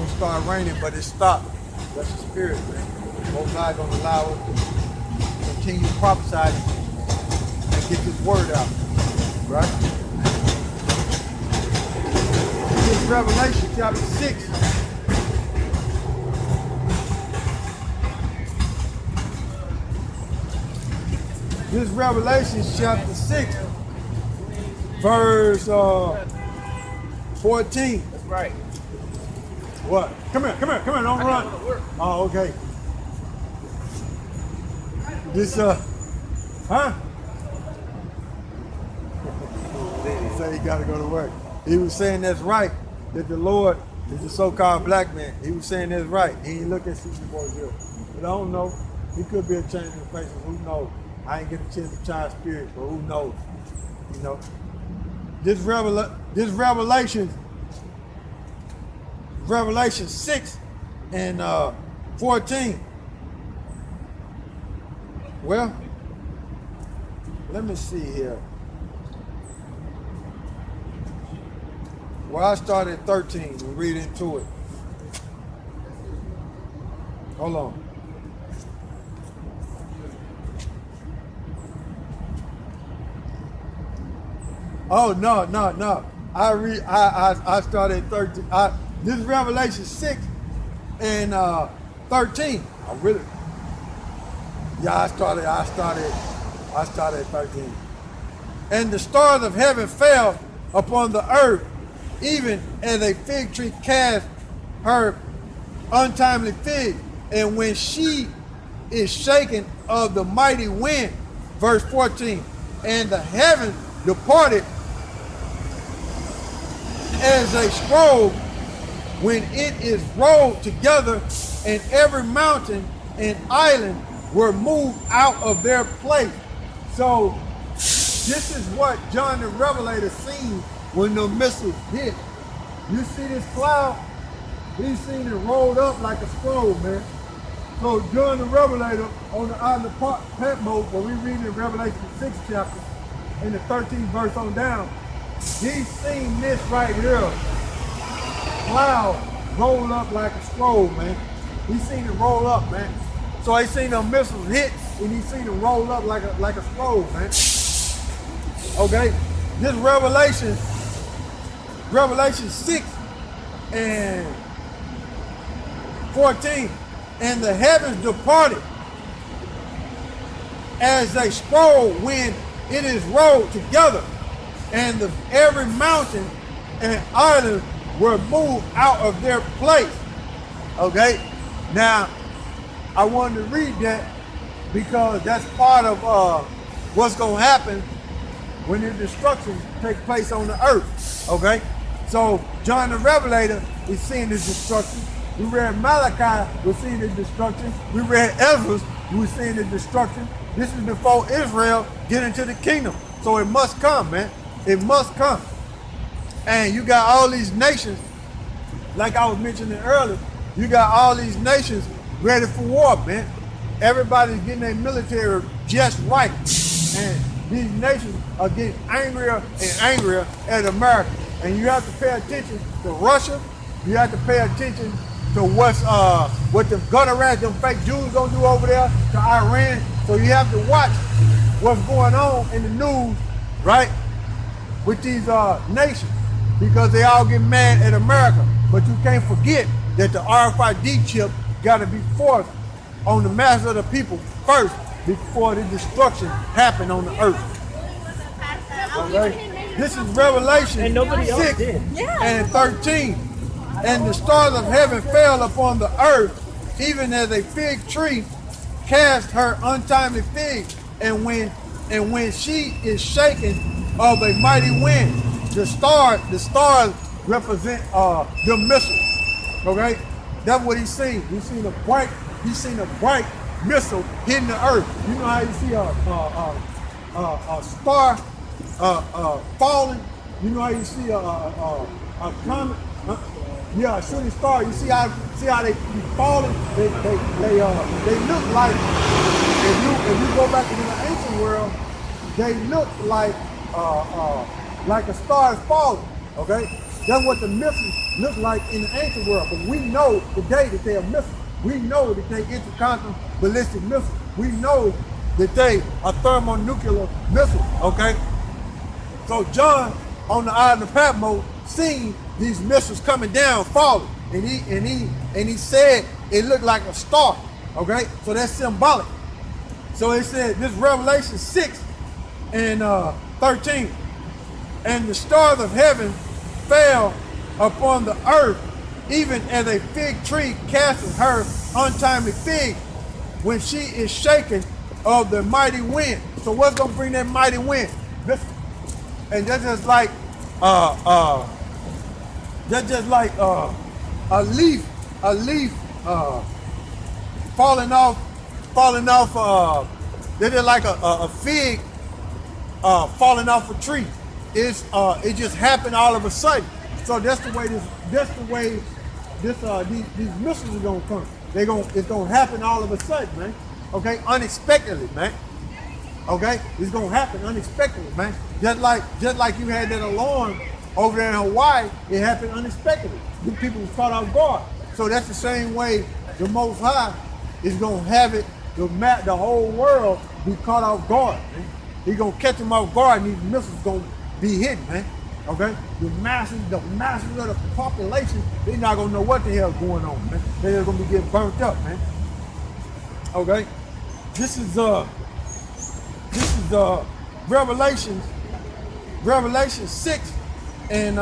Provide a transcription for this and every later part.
gonna start raining, but it stopped. That's the spirit, man. Most God gonna allow us to continue prophesying and get this word out, right? This is Revelation chapter 6. This is Revelation chapter 6, verse 14. That's right. What? Come here, don't run. Oh, okay. This, huh? He said he got to go to work. He was saying that's right, that the Lord is the so-called black man. He was saying that's right. He ain't look at Super Bowl here. But I don't know. He could be a change in faces. Who knows? I ain't get a chance to try spirit, but who knows? You know. This Revelation 6 and 14. Well, let me see here. Well, I started at 13 and read into it. Hold on. Oh, no. I started at 13. This is Revelation 6 and 13. I really, yeah, I started at 13. And the stars of heaven fell upon the earth, even as a fig tree cast her untimely fig, and when she is shaken of the mighty wind. Verse 14. And the heavens departed as a scroll when it is rolled together, and every mountain and island were moved out of their place. So this is what John the Revelator seen when the missiles hit. You see this cloud? He's seen it rolled up like a scroll, man. So John the Revelator on the island of Patmos, when we read in Revelation 6 chapter, in the 13th verse on down, he's seen this right here. Cloud roll up like a scroll, man. He's seen it roll up, man. So he seen the missiles hit, and he seen it roll up like a scroll, man. Okay, this Revelation 6 and 14, and the heavens departed as a scroll when it is rolled together, and every mountain and island were moved out of their place. Okay, now I wanted to read that because that's part of what's going to happen when the destruction takes place on the earth. Okay, so John the Revelator is seeing this destruction. We read Malachi, we're seeing the destruction. We read Ezra, we're seeing the destruction. This is before Israel get into the kingdom. So it must come, man. It must come. And you got all these nations, like I was mentioning earlier, you got all these nations ready for war, man. Everybody's getting their military just right. And these nations are getting angrier and angrier at America. And you have to pay attention to Russia. You have to pay attention to what the gutter rats, them fake Jews gonna do over there, to Iran. So you have to watch what's going on in the news, right, with these nations, because they all get mad at America. But you can't forget that the RFID chip got to be forced on the masses of the people first before the destruction happened on the earth. Okay? This is Revelation 6 and 13. And the stars of heaven fell upon the earth, even as a fig tree cast her untimely fig, and when she is shaken of a mighty wind. The stars represent the missiles. Okay, that's what he's seen. He's seen a bright missile hitting the earth. You know how you see a star falling. You know how you see a comet. Yeah, a shooting star. You see how they falling. They look like, if you go back into the ancient world, they look like a star is falling. Okay, That's what the missiles look like in the ancient world. But we know today that they are missiles. We know that they intercontinental ballistic missiles. We know that they are thermonuclear missiles, okay? So John on the island of Patmos seen these missiles coming down, falling. And he said it looked like a star, okay? So that's symbolic. So it said, this Revelation 6 and 13, and the stars of heaven fell upon the earth, even as a fig tree casteth her untimely fig when she is shaken of the mighty wind. So what's gonna bring that mighty wind? And that's just like a leaf falling off. They're just like a fig falling off a tree. It just happened all of a sudden. So that's the way these missiles are gonna come. It's gonna happen all of a sudden, man. Okay, unexpectedly, man. Okay, it's gonna happen unexpectedly, man. Just like you had that alarm over there in Hawaii, it happened unexpectedly. The people were caught off guard. So that's the same way the Most High is gonna have it. The whole world be caught off guard, man. He's gonna catch them off guard, and these missiles gonna be hidden, man. Okay, the masses of the population, they're not gonna know what the hell's going on, man. They're gonna be getting burnt up, man. Okay, this is Revelation 6 and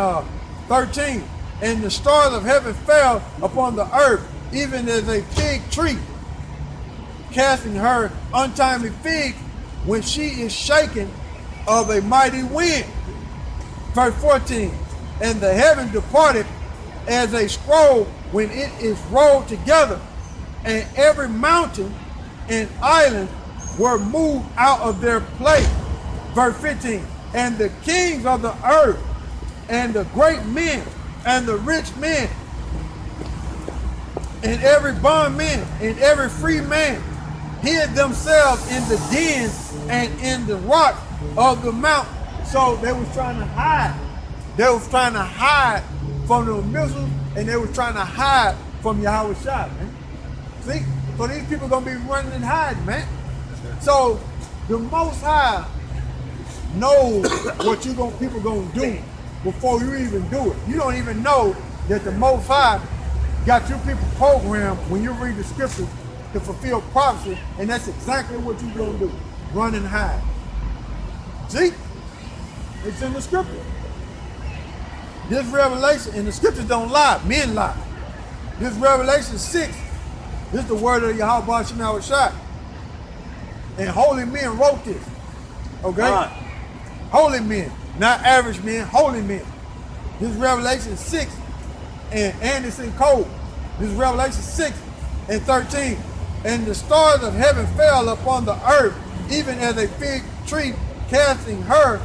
13. And the stars of heaven fell upon the earth, even as a fig tree, casting her untimely fig when she is shaken of a mighty wind. Verse 14, and the heaven departed as a scroll when it is rolled together, and every mountain and island were moved out of their place. Verse 15, and the kings of the earth, and the great men, and the rich men, and every bondman, and every free man, hid themselves in the dens and in the rocks of the mountain. So they was trying to hide. They was trying to hide from the missiles, and they was trying to hide from YAHAWASHI, man. See? So these people gonna be running and hiding, man. So the Most High knows what people gonna do before you even do it. You don't even know that the Most High got you people programmed when you read the scriptures to fulfill prophecy, and that's exactly what you're gonna do. Run and hide. See? It's in the scripture. This revelation, and the scriptures don't lie, men lie. This Revelation 6, this is the word of YAHAWASHI. And holy men wrote this. Okay? Right. Holy men, not average men, holy men. This is Revelation 6 and Anderson Code. This is Revelation 6 and 13. And the stars of heaven fell upon the earth, even as a fig tree casting her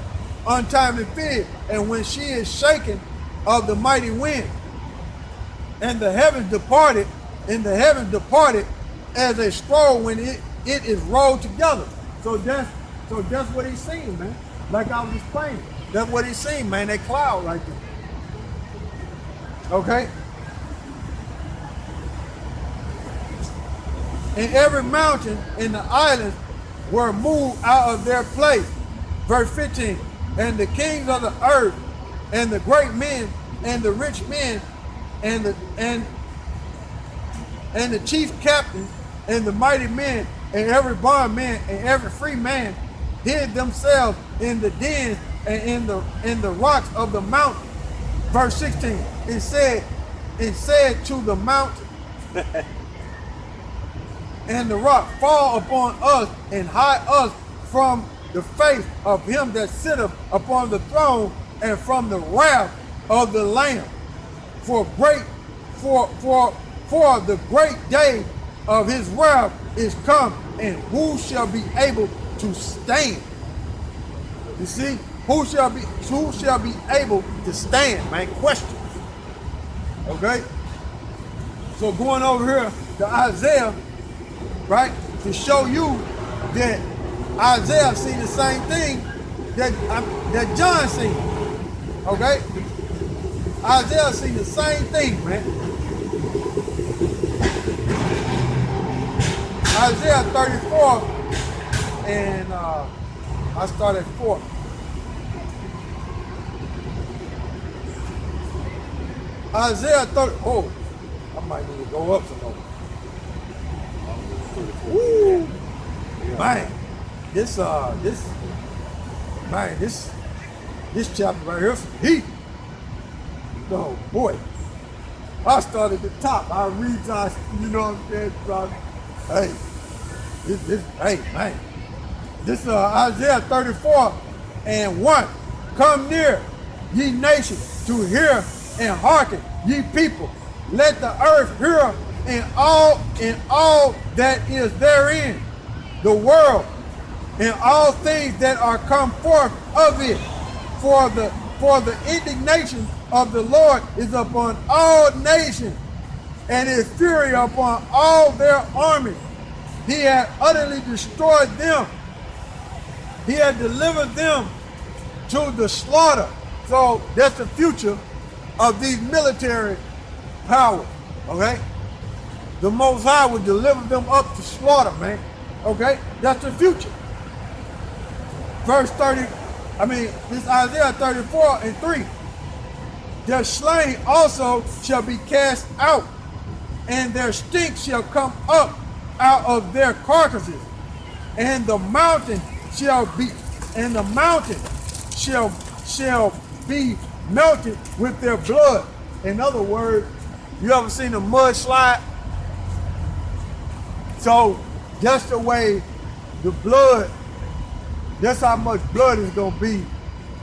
untimely fig, and when she is shaken of the mighty wind. And the heavens departed, as a scroll when it is rolled together. So that's what he's saying, man. Like I was explaining. That's what he's saying, man. That cloud right there. Okay? And every mountain in the islands were moved out of their place. Verse 15. And the kings of the earth, and the great men, and the rich men, and the chief captains, and the mighty men, and every bondman, and every free man, hid themselves in the dens and in the rocks of the mountain. Verse 16. It said to the mountain and the rock, fall upon us and hide us from the face of him that sitteth upon the throne and from the wrath of the Lamb. For the great day of his wrath is come, and who shall be able to stand? You see, who shall be able to stand, man? Question. Okay? So going over here to Isaiah, right, to show you that Isaiah seen the same thing that John seen. Okay? Isaiah seen the same thing, man. Isaiah 34, and I start at 4. Isaiah 30, oh, I might need to go up some more. Woo! Man, this chapter right here for heat. Oh boy. I start at the top. I read, you know what I'm saying? Hey, hey, man. This Isaiah 34 and 1. Come near, ye nations, to hear and hearken, ye people. Let the earth hear in all that is therein, the world, and all things that are come forth of it. For the indignation of the Lord is upon all nations, and his fury upon all their armies. He had utterly destroyed them. He had delivered them to the slaughter. So that's the future of these military powers, okay? The Most High would deliver them up to slaughter, man, okay? That's the future. Verse 30, this Isaiah 34 and 3. Their slain also shall be cast out, and their stink shall come up out of their carcasses, and the mountain shall be melted with their blood. In other words, you ever seen a mudslide? So that's the way the blood, that's how much blood is going to be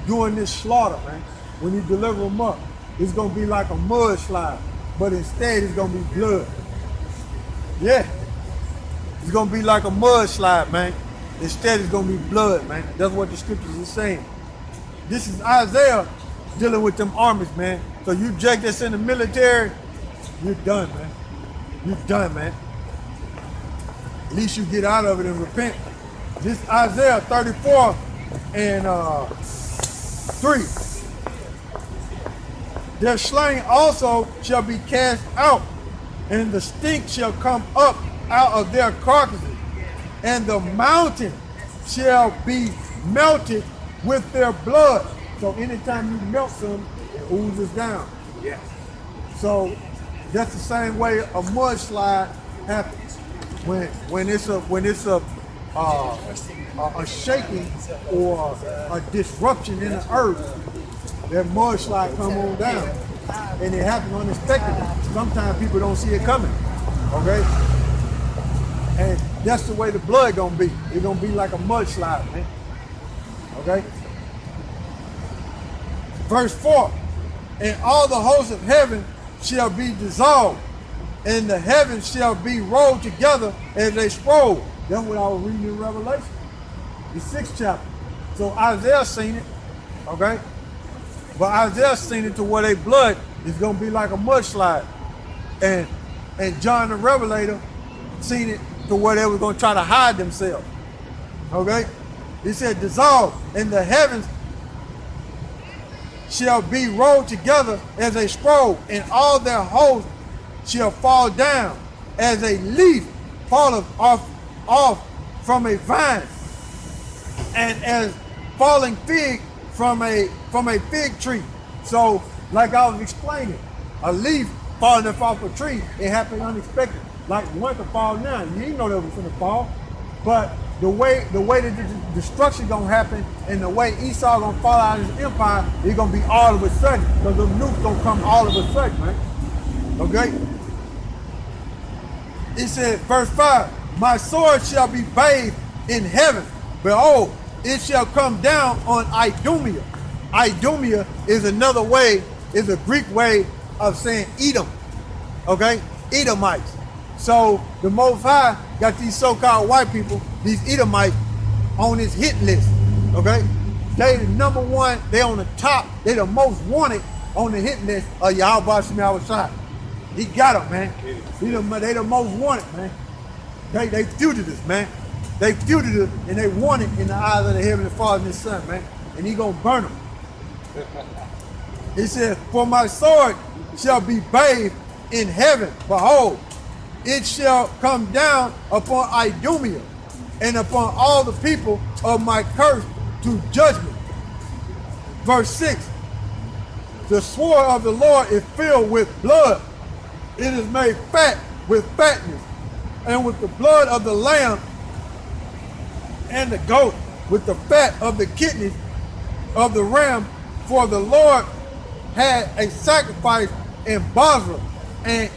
during this slaughter, man. When you deliver them up, it's going to be like a mudslide, but instead it's going to be blood. Yeah, it's going to be like a mudslide, man. Instead it's going to be blood, man. That's what the scriptures are saying. This is Isaiah dealing with them armies, man. So you jack this in the military, you're done, man. You're done, man. At least you get out of it and repent. This Isaiah 34 and 3. Their slain also shall be cast out, and the stink shall come up out of their carcasses, and the mountain shall be melted with their blood. So anytime you melt some, it oozes down. Yes. So that's the same way a mudslide happens. When it's a shaking or a disruption in the earth, that mudslide come on down, and it happens unexpectedly. Sometimes people don't see it coming. Okay, and that's the way the blood gonna be. It's gonna be like a mudslide, man. Okay. Verse 4, and all the hosts of heaven shall be dissolved, and the heavens shall be rolled together as a scroll. That's what I was reading in Revelation, the 6th chapter. So Isaiah seen it, okay? But Isaiah seen it to where their blood is going to be like a mudslide. And John the Revelator seen it to where they were going to try to hide themselves, okay? He said, dissolve, and the heavens shall be rolled together as a scroll, and all their hosts shall fall down as a leaf falleth off from a vine, and as falling fig from a fig tree. So, like I was explaining, a leaf falling off a tree, it happened unexpected. Like one could fall now, you didn't know that was gonna fall, but the way that the destruction gonna happen and the way Esau gonna fall out of his empire, it's gonna be all of a sudden, because the nukes gonna come all of a sudden, man. Okay? It said, verse 5, my sword shall be bathed in heaven. Behold, it shall come down on Idumea. Idumea is another way, is a Greek way of saying Edom. Okay? Edomites. So the Most High got these so-called white people, these Edomites, on his hit list. Okay? They the number one, they on the top, they the most wanted on the hit list of YAHAWASHI. He got them, man. They the most wanted, man. They fugitives, man. They fugitives and they wanted in the eyes of the Heavenly Father and His Son, man. And He gonna burn them. He says, for my sword shall be bathed in heaven. Behold, it shall come down upon Idumea and upon all the people of my curse to judgment. Verse 6, the sword of the Lord is filled with blood. It is made fat with fatness, and with the blood of the lamb and the goat, with the fat of the kidneys of the ram. For the Lord had a sacrifice in Basra and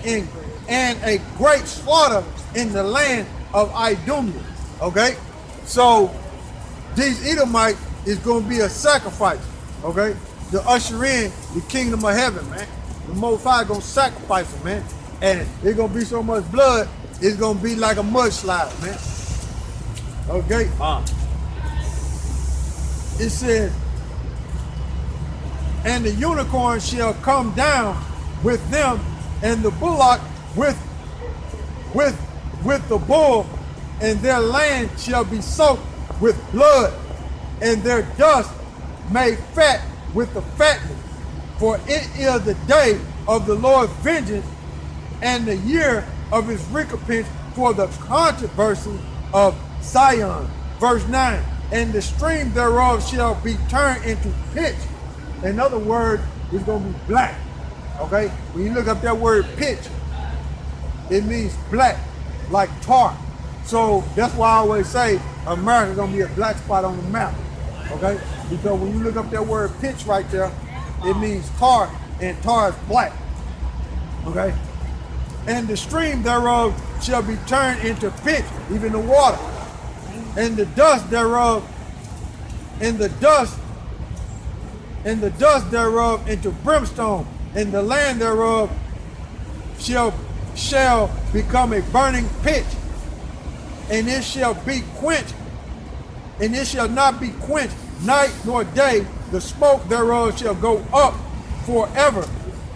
a great slaughter in the land of Idumea. Okay, so these Edomites is going to be a sacrifice. Okay, to usher in the kingdom of heaven, man. The Most High going to sacrifice them, man, and it's going to be so much blood, it's going to be like a mudslide, man. Okay. It says, and the unicorn shall come down with them, and the bullock with the bull, and their land shall be soaked with blood, and their dust made fat with the fatness. For it is the day of the Lord's vengeance, and the year of his recompense for the controversy of Zion. Verse 9, and the stream thereof shall be turned into pitch. In other words, it's going to be black. Okay? When you look up that word pitch, it means black, like tar. So that's why I always say America's going to be a black spot on the map. Okay? Because when you look up that word pitch right there, it means tar, and tar is black. Okay? And the stream thereof shall be turned into pitch, even the water. And the dust thereof, and the dust thereof into brimstone, and the land thereof shall become a burning pitch, and it shall be quenched, and it shall not be quenched night nor day. The smoke thereof shall go up forever,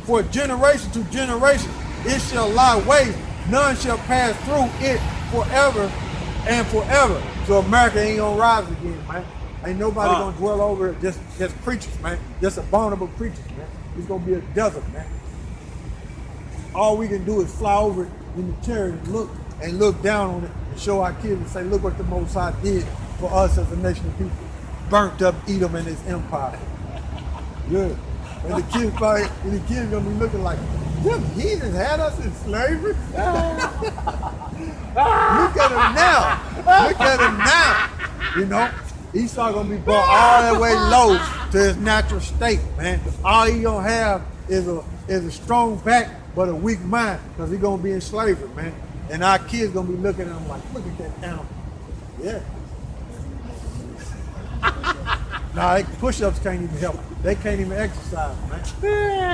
for generation to generation. It shall lie waste, none shall pass through it forever and forever. So America ain't gonna rise again, man. Ain't nobody gonna dwell over it, just preachers, man. Just abominable preachers, man. It's gonna be a desert, man. All we can do is fly over it in the chariot and look down on it and show our kids and say, look what the Most High did for us as a nation of people. Burnt up Edom and his empire. Good. And the kids gonna be looking like, them heathens had us in slavery. Look at them now. Look at them now. You know, Esau gonna be brought all that way low to his natural state, man. All he gonna have is a strong back but a weak mind, because he gonna be in slavery, man. And our kids gonna be looking at him like, look at that animal. Yeah. Nah, push-ups can't even help. They can't even exercise, man.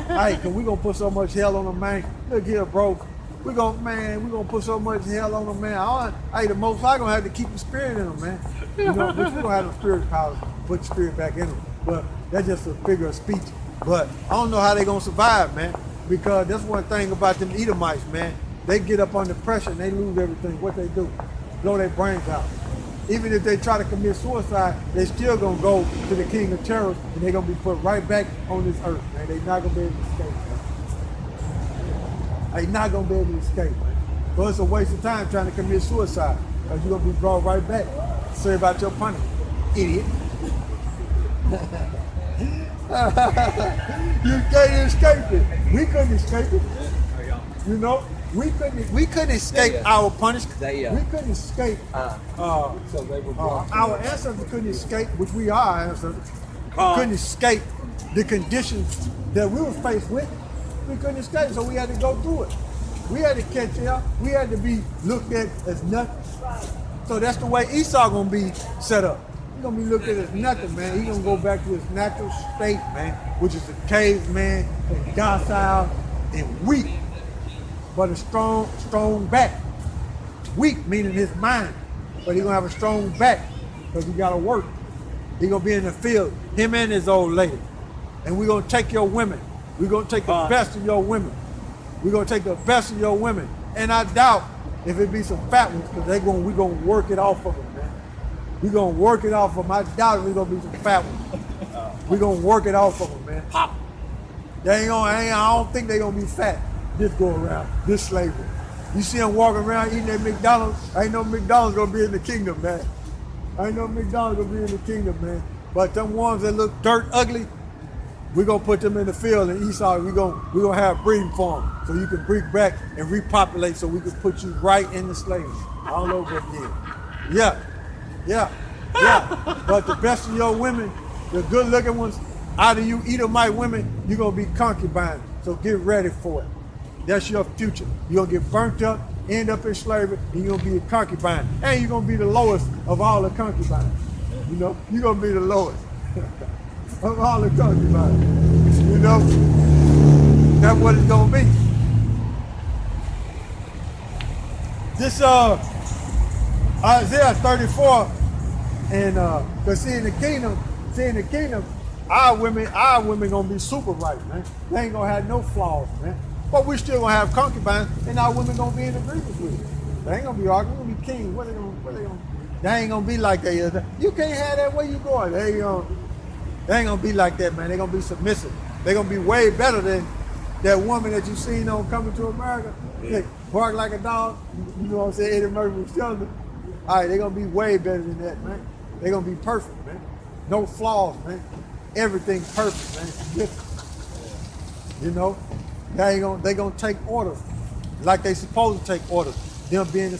Hey, cause we gonna put so much hell on them, man. Look here, bro. We gonna put so much hell on them, man. Hey, the Most High gonna have to keep the spirit in them, man. You know, but we gonna have the spirit power, put the spirit back in them. But that's just a figure of speech. But I don't know how they gonna survive, man. Because that's one thing about them Edomites, man. They get up under pressure and they lose everything. What they do? Blow their brains out. Even if they try to commit suicide, they still gonna go to the king of terror, and they're gonna be put right back on this earth, man. They're not gonna be able to escape, man. They're not gonna be able to escape, man. So it's a waste of time trying to commit suicide, because you're gonna be brought right back. Sorry about your punishment, idiot. You can't escape it. We couldn't escape it. You know? We couldn't escape our punishment. We couldn't escape. Our ancestors couldn't escape, which we are our ancestors. Couldn't escape the conditions that we were faced with. We couldn't escape, so we had to go through it. We had to catch hell. We had to be looked at as nothing. So that's the way Esau gonna be set up. He's gonna be looked at as nothing, man. He's gonna go back to his natural state, man, which is a caveman and docile and weak. But a strong back. Weak, meaning his mind. But he's gonna have a strong back because he gotta work. He's gonna be in the field, him and his old lady. And we're gonna take your women. We're gonna take the best of your women. We're gonna take the best of your women. And I doubt if it be some fat ones, because we're gonna work it off of them, man. We're gonna work it off of them. I doubt if it's gonna be some fat ones. We're gonna work it off of them, man. Pop. I don't think they're gonna be fat. This go around, this slavery. You see them walking around eating at McDonald's. Ain't no McDonald's gonna be in the kingdom, man. Ain't no McDonald's gonna be in the kingdom, man. But them ones that look dirt ugly, we're gonna put them in the field in Esau. We're gonna have breeding for them, so you can breed back and repopulate, so we can put you right in the slavery all over again. Yeah. But the best of your women, the good-looking ones, out of you Edomite women, you're gonna be concubines. So get ready for it. That's your future. You're gonna get burnt up, end up in slavery, and you're gonna be a concubine. And you're gonna be the lowest of all the concubines. You know, you're gonna be the lowest of all the concubines. You know, that's what it's gonna be. This Isaiah 34, and cause see in the kingdom, our women gonna be super right, man. They ain't gonna have no flaws, man. But we still gonna have concubines, and our women gonna be in agreement with it. They ain't gonna be arguing. They're gonna be kings. What they gonna? They ain't gonna be like they is. You can't have that where you going. They ain't gonna be like that, man. They gonna be submissive. They gonna be way better than that woman that you seen on Coming to America. Yeah. Bark like a dog. You know what I'm saying? Eddie Murphy was telling them. All right, they gonna be way better than that, man. They gonna be perfect, man. No flaws, man. Everything perfect, man. You know, they gonna take orders like they supposed to take orders. Them being the